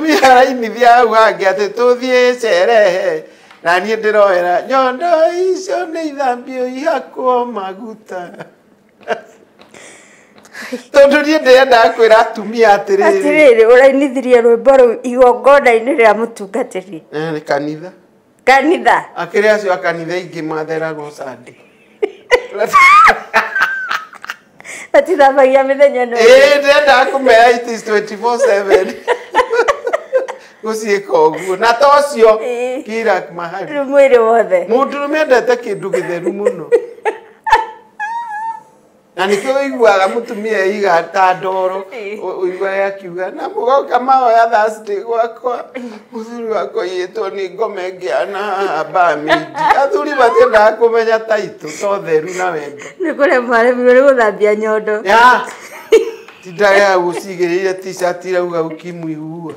Mira inithia ugange ati tuthie cerehe na nie ndiroera nyondo icio ni ithambio ihakwo maguta. Tondu nie ndenda kwira atumia atiriri urainithirie rwimbo ru igongona-ini ria mutungatiri ni kanitha akiri acio akanitha ingi matheragwo Sunday atithambagia mithenya no ndenda kumera it is 24/7 guciika uguo na tocio kira mahali mwiri wothe mundu mendete kindu githeru muno na nikio wiguaga mutumia iga ta ndoro uigua akiuga na mugoka maoya Thursday gwakwa muthuri wakwa yitwo ni ngome ngiana bamidi athuri batenda kumenya taitu to theru na wendo ni kure mware biro guthambia nyondo ya tindaga gucigirire t-shirt irauga ukimu igua